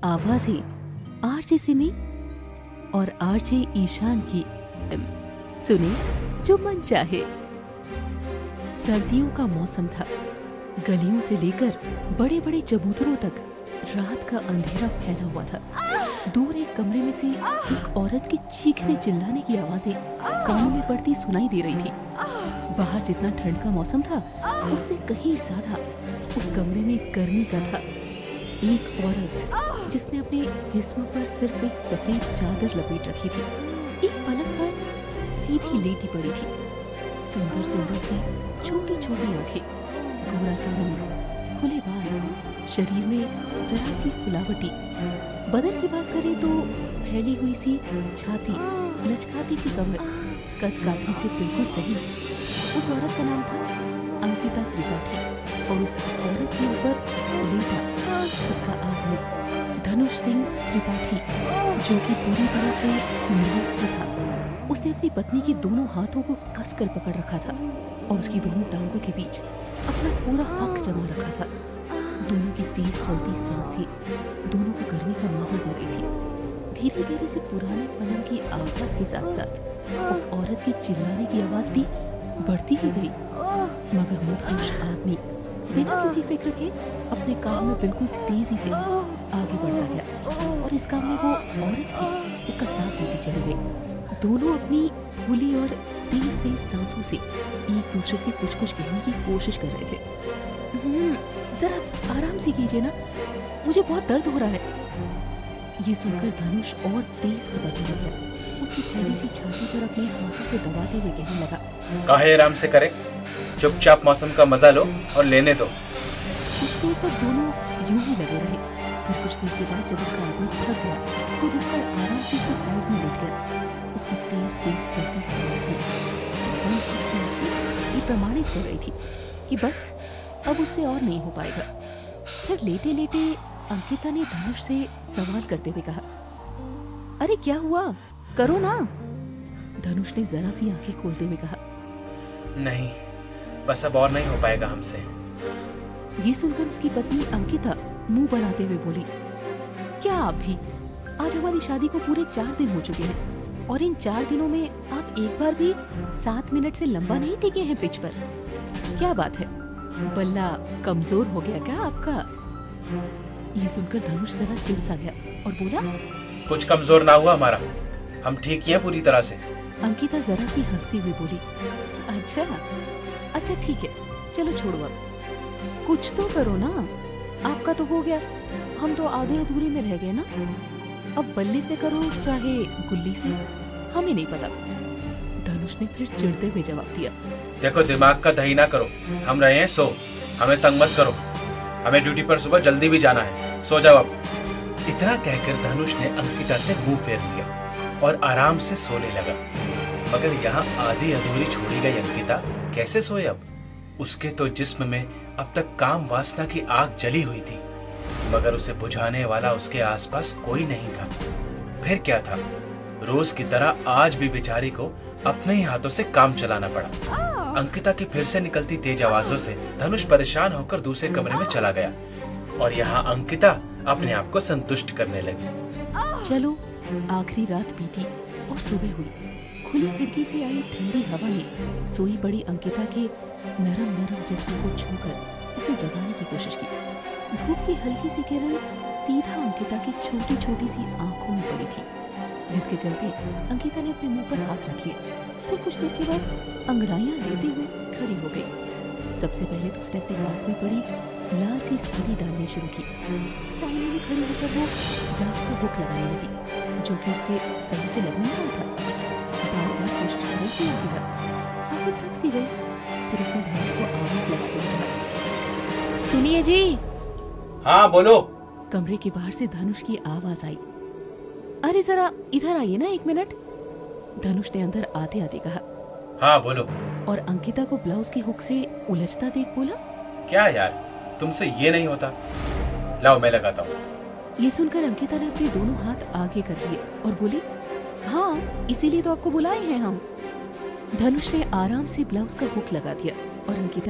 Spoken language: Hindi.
आवाजें आरजे सिमी और आरजे ईशान की सुने जो मन चाहे। सर्दियों का मौसम था। गलियों से लेकर बड़े बड़े चबूतरों तक रात का अंधेरा फैला हुआ था। दूर एक कमरे में से एक औरत की चीखने चिल्लाने की आवाजें कानों में पड़ती सुनाई दे रही थी। बाहर जितना ठंड का मौसम था उससे कहीं ज्यादा उस कमरे में गर्मी का था। एक औरत जिसने अपने जिस्म पर सिर्फ एक सफेद चादर लपेट रखी थी, एक पलंग पर सीधी लेटी पड़ी थी। सुंदर सुंदर सी छोटी छोटी आंखें, गोरा सा रंग, खुले बाल, शरीर में जरा सी फुलावटी। बदन की बात करें तो फैली हुई सी छाती, लचकाती सी कमर, कद काठी से बिल्कुल सही। उस औरत का नाम था अंकिता त्रिपाठी और उस औरत के ऊपर लेटा उसका आदमी धनुष सिंह त्रिपाठी, जो कि पूरी तरह से निर्वस्त्र था। उसने अपनी पत्नी के दोनों हाथों को कसकर पकड़ रखा था और उसकी दोनों टांगों के बीच अपना पूरा हक जमा रखा था। दोनों की तेज चलती सांसें दोनों को गर्मी का मजा दे रही थी। धीरे धीरे से पुराने पलंग की आवाज के साथ साथ उस औरत की चिल्लाने की आवाज भी बढ़ती ही गई। मगर मदहोश आदमी बिना किसी फिक्र के अपने काम में बिल्कुल तेजी से आगे बढ़ता गया और इस काम में वो औरत भी उसका साथ देती चली गई। दोनों अपनी फूली और तेज तेज सांसों से एक दूसरे से कुछ कुछ कहने की कोशिश कर रहे थे। जरा आराम से कीजिए ना, मुझे बहुत दर्द हो रहा है। ये सुनकर धनुष और तेज होता चला गया। उसकी फैली सी छाती पर अपने हाथों से दबाते हुए कहने लगा, काहे आराम से करे, चुपचाप मौसम का मजा लो और लेने दो। कुछ देर तक दोनों यूं ही लगे रहे। फिर कुछ देर के बाद जब उसका आदमी थक गया तो रुककर आराम से उसके साइड में लेट गया। उसकी तेज तेज चलती सांस में ये प्रमाणित कर रही थी कि बस अब उससे और नहीं हो पाएगा। फिर लेटे लेटे अंकिता ने धनुष से सवाल करते हुए कहा, अरे क्या हुआ, करो ना। धनुष ने जरा सी आंखें खोलते हुए कहा, नहीं, बस अब और नहीं हो पाएगा हमसे। ये सुनकर उसकी पत्नी अंकिता मुंह बनाते हुए बोली, क्या आप भी? आज हमारी शादी को पूरे 4 दिन हो चुके हैं और इन 4 दिनों में आप एक बार भी 7 मिनट से लंबा नहीं टिके हैं पिच पर। क्या बात है, बल्ला कमजोर हो गया क्या आपका? ये सुनकर धनुष जरा चिढ़ सा गया और बोला, कुछ कमजोर ना हुआ हमारा, हम ठीक ही हैं पूरी तरह से। अंकिता जरा सी हंसती हुई बोली, अच्छा ठीक है, चलो छोड़ो, अब कुछ तो करो ना। आपका तो हो गया, हम तो आधे अधूरे में रह गए ना। अब बल्ले से करो चाहे गुल्ली से, हमें नहीं पता। धनुष ने फिर चिढ़ते हुए जवाब दिया, देखो दिमाग का दही ना करो, हम रहे हैं सो, हमें तंग मत करो, हमें ड्यूटी पर सुबह जल्दी भी जाना है, सो जाओ अब। इतना कहकर धनुष ने अंकिता से मुंह फेर लिया और आराम से सोने लगा। मगर यहाँ आधी अधूरी छोड़ी गई अंकिता कैसे सोए अब? उसके तो जिस्म में अब तक काम वासना की आग जली हुई थी, मगर उसे बुझाने वाला उसके आसपास कोई नहीं था। फिर क्या था, रोज की तरह आज भी बेचारी को अपने ही हाथों से काम चलाना पड़ा। अंकिता की फिर से निकलती तेज आवाजों से धनुष परेशान होकर दूसरे कमरे में चला गया और यहाँ अंकिता अपने आप को संतुष्ट करने लगी। चलो, आखिरी रात बीती और सुबह हुई। खुली खिड़की से आई ठंडी हवा ने सोई बड़ी अंकिता के नरम नरम जिस्म को छूकर उसे जगाने की कोशिश की। धूप की हल्की सी किरण सीधा अंकिता की छोटी छोटी सी आंखों में पड़ी थी, जिसके चलते अंकिता ने अपने मुंह पर हाथ रख लिया। फिर कुछ देर के बाद अंगड़ाइयां लेते हुए खड़ी हो गई। सबसे पहले तो उसने अपने पास में पड़ी लाल सी साड़ी डालनी शुरू की। आईने में खड़ी होकर वो ग्लास को हुक लगाने लगी, जो कि उससे सही से लग नहीं रहा था। बार बार कोशिश कर रही थी अंकिता, आखिर थक सी गई। फिर उसने धनुष को आवाज लगाते हुए कहा, सुनिए जी। हाँ बोलो। कमरे के बाहर से धनुष की आवाज आई, अरे जरा इधर आइए ना 1 मिनट। धनुष ने अंदर आते आते कहा, हाँ बोलो। और अंकिता को ब्लाउज की हुक से उलझता देख बोला, क्या यार, तुमसे ये नहीं होता, लाओ मैं लगाता हूँ। ये सुनकर अंकिता ने अपने दोनों हाथ आगे कर लिए और बोली, हाँ इसीलिए तो आपको बुलाए हैं हम। धनुष ने आराम से ब्लाउज का हुक लगा दिया और अंकिता